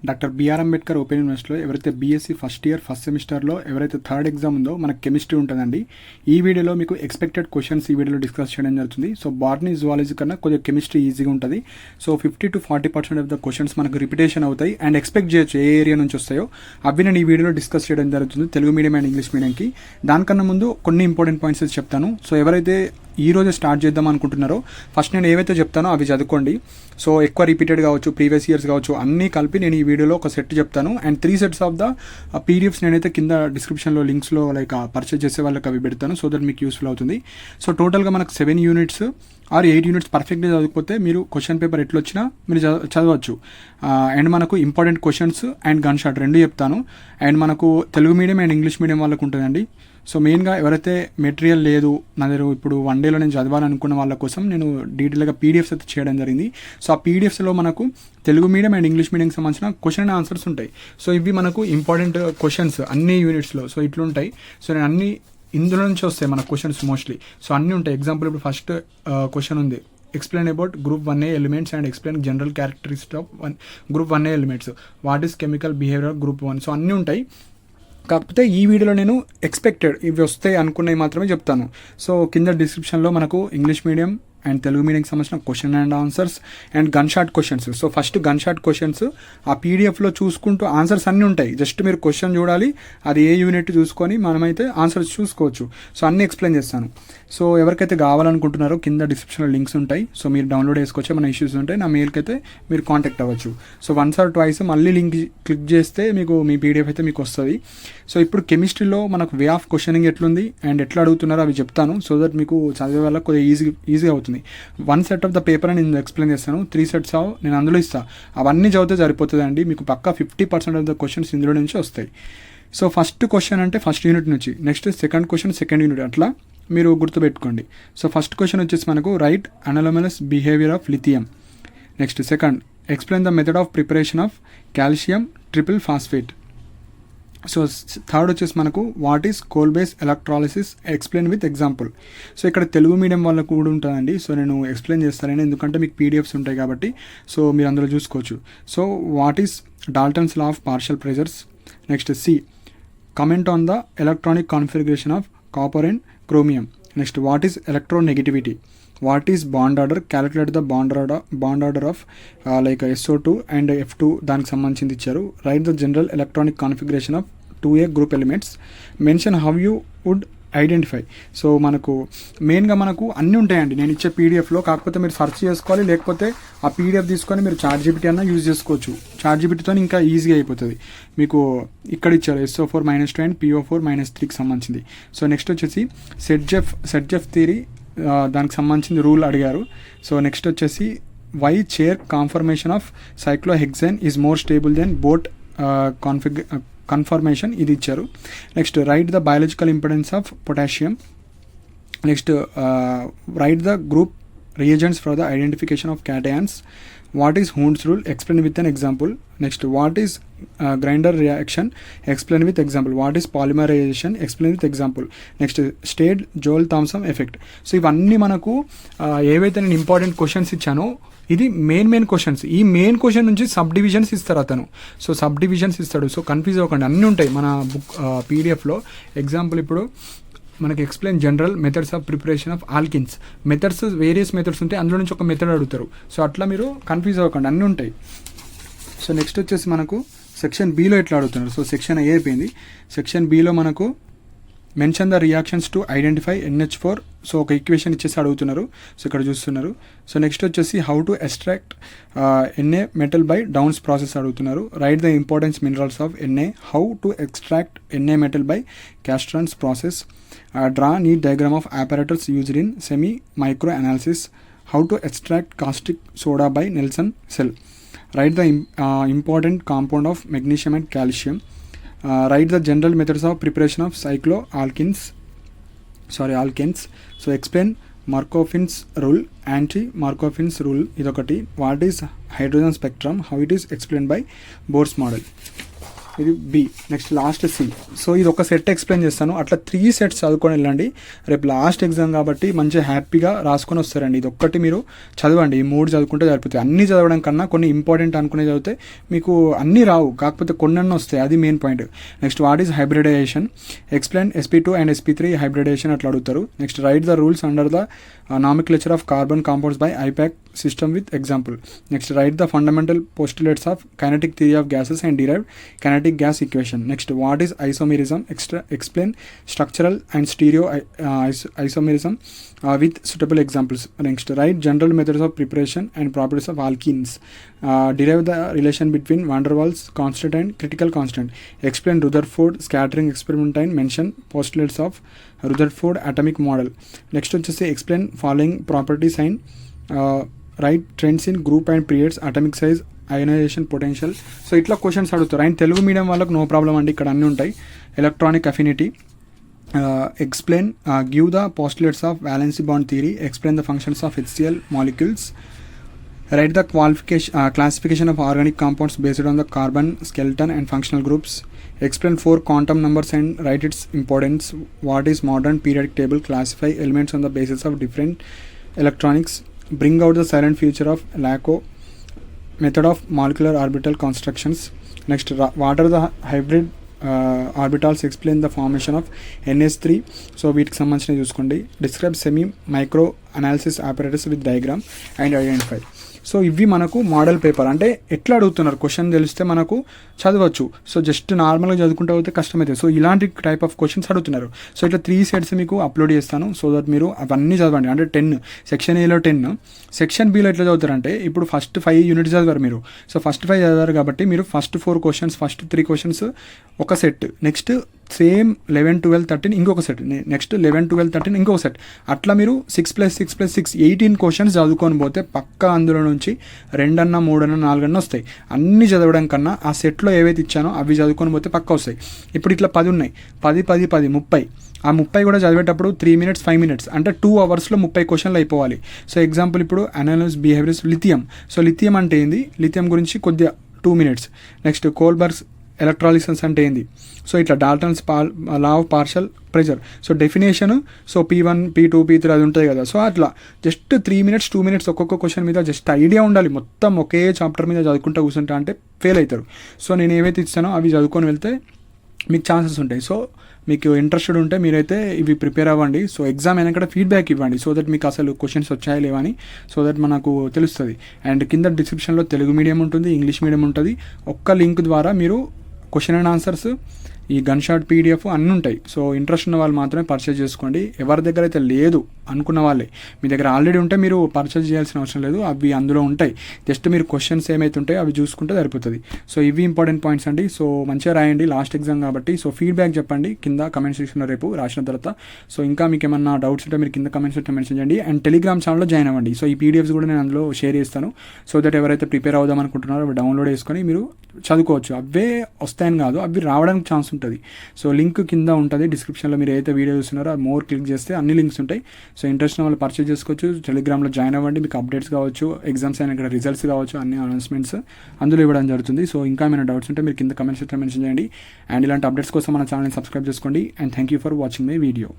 Doctor BR Ambedkar open యూనివర్సిటీలో ఎవరైతే BSc first year first సెమిస్టర్లో ఎవరైతే థర్డ్ ఎగ్జామ్ ఉందో మనకు కెమిస్ట్రీ ఉంటుందండి. ఈ వీడియోలో మీకు ఎక్స్పెక్టెడ్ క్వశ్చన్స్ ఈ వీడియోలో డిస్కస్ చేయడం జరుగుతుంది. సో బాటనీ జువాలజీ కన్నా కొద్దిగా కెమిస్ట్రీ ఈజీగా ఉంటుంది. So 50 to 40% of the questions మనకు రిపిటేషన్ అవుతాయి అండ్ ఎక్స్పెక్ట్ చేయొచ్చు ఏ ఏరియా నుంచి వస్తాయో అవి నేను ఈ వీడియోలో డిస్కస్ చేయడం జరుగుతుంది, తెలుగు మీడియం అండ్ ఇంగ్లీష్ మీడియంకి. దానికన్నా ముందు కొన్ని ఇంపార్టెంట్ పాయింట్స్ చెప్తాను. సో ఎవరైతే ఈ రోజే స్టార్ట్ చేద్దాం అనుకుంటున్నారో ఫస్ట్ నేను ఏవైతే చెప్తానో అవి చదువుకోండి. సో ఎక్కువ రిపీటెడ్ కావచ్చు, ప్రీవియస్ ఇయర్స్ కావచ్చు, అన్నీ కలిపి నేను ఈ వీడియోలో ఒక సెట్ చెప్తాను. And 3 sets of the PDFs నేనైతే కింద డిస్క్రిప్షన్లో లింక్స్లో లైక్ పర్చేజ్ చేసే వాళ్ళకి అవి పెడతాను. సో దట్ మీకు యూస్ఫుల్ అవుతుంది. సో టోటల్గా మనకు 7 units ఆర్ 8 units పర్ఫెక్ట్గా చదువుకోతే మీరు క్వశ్చన్ పేపర్ ఎట్లా వచ్చినా మీరు చదవచ్చు. అండ్ మనకు important questions and gun shot రెండు చెప్తాను. అండ్ మనకు Telugu medium and English medium వాళ్ళకు ఉంటుందండి. సో మెయిన్గా ఎవరైతే మెటీరియల్ లేదు నా దగ్గర ఇప్పుడు 1 dayలో నేను చదవాలనుకున్న వాళ్ళ కోసం నేను డీటెయిల్గా పీడిఎఫ్స్ అయితే చేయడం జరిగింది. సో ఆ పీడిఎఫ్స్లో మనకు తెలుగు మీడియం అండ్ ఇంగ్లీష్ మీడియంకి సంబంధించిన క్వశ్చన్ అండ్ ఆన్సర్స్ ఉంటాయి. సో ఇవి మనకు ఇంపార్టెంట్ క్వశ్చన్స్ అన్ని యూనిట్స్లో. సో ఇట్లుంటాయి. సో నేను అన్ని ఇందులో నుంచి వస్తాయి మన క్వశ్చన్స్ మోస్ట్లీ. సో అన్నీ ఉంటాయి. ఎగ్జాంపుల్ ఇప్పుడు ఫస్ట్ క్వశ్చన్ ఉంది, explain about group 1A elements and explain general characteristics of group 1A elements, what is chemical behaviour group 1. So అన్నీ ఉంటాయి. కాకపోతే ఈ వీడియోలో నేను ఎక్స్పెక్టెడ్ ఇవి వస్తాయి అనుకున్నవి మాత్రమే చెప్తాను. సో కింద డిస్క్రిప్షన్లో మనకు ఇంగ్లీష్ మీడియం అండ్ తెలుగు మీడియంకి సంబంధించిన question and answers and gun shot questions. So first gun shot questions ఆ పీడిఎఫ్లో చూసుకుంటూ ఆన్సర్స్ అన్నీ ఉంటాయి. జస్ట్ మీరు క్వశ్చన్ చూడాలి, అది ఏ యూనిట్ చూసుకొని మనమైతే ఆన్సర్స్ చూసుకోవచ్చు. సో అన్నీ ఎక్స్ప్లెయిన్ చేస్తాను. సో ఎవరికైతే కావాలనుకుంటున్నారో కింద డిస్క్రిప్షన్లో లింక్స్ ఉంటాయి. సో మీరు డౌన్లోడ్ చేసుకోవచ్చు. ఏమైనా ఇష్యూస్ ఉంటాయి నా మెయిల్కి అయితే మీరు కాంటాక్ట్ అవ్వచ్చు. సో 1 or 2 మళ్ళీ లింక్ క్లిక్ చేస్తే మీకు మీ పీడిఎఫ్ అయితే మీకు వస్తుంది. సో ఇప్పుడు కెమిస్ట్రీలో మనకు వే ఆఫ్ క్వశ్చనింగ్ ఎట్లుంది అండ్ ఎట్లా అడుగుతున్నారో అవి చెప్తాను. సో దట్ మీకు చదివే వాళ్ళకి కొద్దిగా ఈజీగా అవుతుంది. 1 set ఆఫ్ ద పేపర్ అని నేను ఎక్స్ప్లెయిన్ చేస్తాను. 3 sets నేను అందులో ఇస్తాను. అవన్నీ చదివితే సరిపోతుంది అండి. మీకు పక్కా 50% ఆఫ్ ద క్వశ్చన్స్ ఇందులో నుంచి వస్తాయి. సో ఫస్ట్ క్వశ్చన్ అంటే ఫస్ట్ యూనిట్ నుంచి, next second question second unit, అట్లా మీరు గుర్తుపెట్టుకోండి. సో ఫస్ట్ క్వశ్చన్ వచ్చేసి మనకు right anomalous behaviour of lithium. Next second explain the method of preparation of calcium triple phosphate. So third వచ్చేసి మనకు what is Kolbe's electrolysis explain with example. So ఇక్కడ Telugu medium వాళ్ళకు కూడా ఉంటుందండి. So నేను explain చేస్తాను ఎందుకంటే మీకు పీడిఎఫ్స్ ఉంటాయి కాబట్టి. సో మీరు అందులో చూసుకోవచ్చు. So what is Dalton's law of partial pressures. Next C comment on the electronic configuration of copper and chromium. Next what is electronegativity. What is bond order, calculate the bond order of like SO2 and F2 దానికి సంబంధించింది ఇచ్చారు. Write the general electronic configuration of 2A group elements. Mention how you would identify. So మనకు మెయిన్గా మనకు అన్నీ ఉంటాయండి నేను ఇచ్చే పీడిఎఫ్లో. కాకపోతే మీరు సెర్చ్ చేసుకోవాలి, లేకపోతే ఆ పీడిఎఫ్ తీసుకొని మీరు ChatGPT అన్న యూజ్ చేసుకోవచ్చు. ChatGPTతో ఇంకా ఈజీగా అయిపోతుంది. మీకు ఇక్కడ ఇచ్చారు SO4-2 అండ్ PO4-3కి సంబంధించింది. సో నెక్స్ట్ వచ్చేసి సెట్జెఫ్ థియరీ దానికి సంబంధించిన రూల్ అడిగారు. సో నెక్స్ట్ వచ్చేసి why chair conformation of cyclohexane is more stable than boat conformation ఇది ఇచ్చారు. Next write the biological importance of potassium. Next write the group reagents for the identification of cations. What is Hund's rule explain with an example. Next what is Grignard reaction explain with example. What is polymerisation explain with example. Next state Joule Thomson effect. So ఇవన్నీ మనకు ఏవైతే నేను important questions ఇచ్చానో ఇది main questions. ఈ main question నుంచి sub divisions ఇస్తారు అతను. So sub divisions ఇస్తాడు. సో కన్ఫ్యూజ్ అవ్వకండి, అన్నీ ఉంటాయి మన బుక్ పీడిఎఫ్లో. ఎగ్జాంపుల్ ఇప్పుడు మనకి explain general methods of preparation of alkynes. Methods various methods ఉంటాయి, అందులో నుంచి ఒక మెథడ్ అడుగుతారు. సో అట్లా మీరు కన్ఫ్యూజ్ అవ్వకండి, అన్నీ ఉంటాయి. సో నెక్స్ట్ వచ్చేసి మనకు సెక్షన్ బిలో ఎట్లా అడుగుతున్నారు. సో సెక్షన్ A అయిపోయింది. సెక్షన్ బిలో మనకు mention the reactions to identify NH4. So ఒక ఈక్వేషన్ ఇచ్చేసి అడుగుతున్నారు. సో ఇక్కడ చూస్తున్నారు. సో నెక్స్ట్ వచ్చేసి how to extract Na metal by Downs process అడుగుతున్నారు. Write the importance minerals of Na. How to extract Na metal by Castner's process. Draw neat diagram of apparatus used in semi micro analysis. How to extract caustic soda by Nelson cell. Right the important compound of magnesium and calcium. Write the general methods of preparation of alkenes. So explain Markovitch rule, anti-Markovitch rule idokati. What is hydrogen spectrum, how it is explained by Bohr's model. ఇది B, next last C. So ఇది ఒక set explain చేస్తాను, అట్లా 3 sets చదువుకొని వెళ్ళండి. రేపు last exam కాబట్టి మంచిగా హ్యాపీగా రాసుకొని వస్తారండి. ఇది ఒక్కటి మీరు చదవండి, ఈ 3 చదువుకుంటే సరిపోతాయి. అన్నీ చదవడం కన్నా కొన్ని ఇంపార్టెంట్ అనుకునే చదివితే మీకు అన్నీ రావు, కాకపోతే కొన్ని వస్తాయి, అది main point. Next what is hybridization, explain SP2 and SP3 hybridization అట్లా అడుగుతారు. Next write the rules under the nomenclature of carbon compounds by IPAC system with example. Next write the fundamental postulates of kinetic theory of gases and derive kinetic gas equation. Next what is isomerism, explain structural and stereo isomerism with suitable examples. Next write general methods of preparation and properties of alkenes. Derive the relation between van der Waals constant and critical constant. Explain Rutherford scattering experiment and mention postulates of Rutherford atomic model. Next వచ్చేసి explain following properties and right trends in group and periods, atomic size, ionisation potential. So ఇట్లా questions అడుగుతారు. And Telugu medium వాళ్ళకి no problem అండి, ఇక్కడ అన్నీ ఉంటాయి. Electronic affinity, explain give the postulates of valency bond theory, explain the functions of HCl molecules, right the classification of organic compounds based on the carbon skeleton and functional groups, explain 4 quantum numbers and write its importance, what is modern periodic table, classify elements on the basis of different electronics, bring out the silent feature of LACO, method of molecular orbital constructions. Next what are the hybrid orbitals, explain the formation of NS3. So వీటికి సంబంధించిన చూసుకోండి. Describe semi micro analysis operators with diagram and identify. So ఇవి మనకు model paper. అంటే ఎట్లా అడుగుతున్నారు question తెలిస్తే మనకు చదవచ్చు. సో జస్ట్ నార్మల్గా చదువుకుంటూ పోతే కష్టమవుతుంది. సో ఇలాంటి టైప్ ఆఫ్ క్వశ్చన్స్ అడుగుతున్నారు. సో ఇట్లా 3 సెట్స్ మీకు అప్లోడ్ చేస్తాను, సో దట్ మీరు అవన్నీ చదవండి. అంటే 10 సెక్షన్ ఏలో 10, సెక్షన్ బిలో ఎట్లా చదువుతారంటే ఇప్పుడు ఫస్ట్ 5 యూనిట్స్ చదివారు మీరు. సో ఫస్ట్ 5 చదివారు కాబట్టి మీరు ఫస్ట్ 4 క్వశ్చన్స్, ఫస్ట్ 3 క్వశ్చన్స్ ఒక సెట్, నెక్స్ట్ సేమ్ 11, 12, 13 ఇంకొక సెట్, నెక్స్ట్ 11, 12, 13 ఇంకొక సెట్, అట్లా మీరు 6 + 6 + 6 18 క్వశ్చన్స్ చదువుకొని పోతే పక్కా అందులో నుంచి 2 అన్న 3 అన్న 4 అన్న వస్తాయి. అన్నీ చదవడం కన్నా ఆ సెట్లో ఏవైతే ఇచ్చానో అవి చదువుకొని పోతే పక్కా వస్తాయి. ఇప్పుడు ఇట్లా 10 ఉన్నాయి, 10, 10, 10, 30. ఆ 30 కూడా చదివేటప్పుడు 3 minutes 5 minutes అంటే 2 hours 30 క్వశ్చన్లు అయిపోవాలి. సో ఎగ్జాంపుల్ ఇప్పుడు analysis behaviours lithium. So lithium అంటే ఏంది, లిథియం గురించి కొద్దిగా 2 minutes. నెక్స్ట్ కోల్బర్గ్స్ ఎలక్ట్రాలిసిస్ అంటే ఏంది, సో ఇట్లా Dalton's law of partial pressure, so definition, so P1, P2, P3 అది ఉంటుంది కదా. సో అట్లా జస్ట్ 3 minutes 2 minutes ఒక్కొక్క క్వశ్చన్ మీద జస్ట్ ఐడియా ఉండాలి. మొత్తం ఒకే చాప్టర్ మీద చదువుకుంటూ కూర్చుంటా అంటే ఫెయిల్ అవుతారు. సో నేను ఏవైతే ఇచ్చానో అవి చదువుకొని వెళ్తే మీకు ఛాన్సెస్ ఉంటాయి. సో మీకు ఇంట్రెస్టెడ్ ఉంటే మీరైతే ఇవి ప్రిపేర్ అవ్వండి. సో ఎగ్జామ్ అయినా కూడా ఫీడ్బ్యాక్ ఇవ్వండి, సో దట్ మీకు అసలు క్వశ్చన్స్ వచ్చాయా లేవా అని, సో దట్ మనకు తెలుస్తుంది. అండ్ కింద డిస్క్రిప్షన్లో తెలుగు మీడియం ఉంటుంది, ఇంగ్లీష్ మీడియం ఉంటుంది. ఒక్క లింక్ ద్వారా మీరు క్వశ్చన్ అండ్ ఆన్సర్స్, ఈ గన్ షాట్ PDF అన్నీ ఉంటాయి. సో ఇంట్రెస్ట్ ఉన్న వాళ్ళు మాత్రమే పర్చేజ్ చేసుకోండి. ఎవరి దగ్గర అయితే లేదు అనుకున్న వాళ్ళే, మీ దగ్గర ఆల్రెడీ ఉంటే మీరు పర్చేజ్ చేయాల్సిన అవసరం లేదు, అవి అందులో ఉంటాయి. జస్ట్ మీరు క్వశ్చన్స్ ఏమైతే ఉంటాయో అవి చూసుకుంటే సరిపోతుంది. సో ఇవి ఇంపార్టెంట్ పాయింట్స్ అండి. సో మంచిగా రాయండి, లాస్ట్ ఎగ్జామ్ కాబట్టి. సో ఫీడ్బ్యాక్ చెప్పండి కింద కమెంట్ సెక్షన్లో రేపు రాసిన తర్వాత. సో ఇంకా మీకు ఏమన్నా డౌట్స్ ఉంటే మీరు కింద కమెంట్ సెక్షన్ మెన్షన్ చేయండి. అండ్ టెలిగ్రామ్ ఛానల్లో జాయిన్ అవ్వండి. సో ఈ PDFs కూడా నేను అందులో షేర్ చేస్తాను, సో దట్ ఎవరైతే ప్రిపేర్ అవుదాం అనుకుంటున్నారో అవి డౌన్లోడ్ చేసుకొని మీరు చదువుకోవచ్చు. అవే వస్తాయని కాదు, అవి రావడానికి ఛాన్స్ ఉంటుంది. సో లింక్ కింద ఉంటుంది డిస్క్రిప్షన్లో. మీరు ఏదైతే వీడియో చూస్తున్నారో ఆ మోర్ క్లిక్ చేస్తే అన్ని లింక్స్ ఉంటాయి. సో ఇంట్రెస్ట్ ఉన్న వాళ్ళు పర్చేజ్ చేసుకోవచ్చు. టెలిగ్రామ్లో జాయిన్ అవ్వండి, మీకు అప్డేట్స్ కావచ్చు, ఎగ్జామ్స్ అయినా ఇక్కడ రిజల్ట్స్ కావచ్చు, అన్ని అనౌన్స్మెంట్స్ అందులో ఇవ్వడం జరుగుతుంది. సో ఇంకా ఏమైనా డౌట్స్ ఉంటే మీరు కింద కమెంట్ సెక్షన్ మెన్షన్ చేయండి. అండ్ ఇలాంటి అప్డేట్స్ కోసం మన ఛానల్ని సబ్స్క్రైబ్ చేసుకోండి. And thank you for watching my video.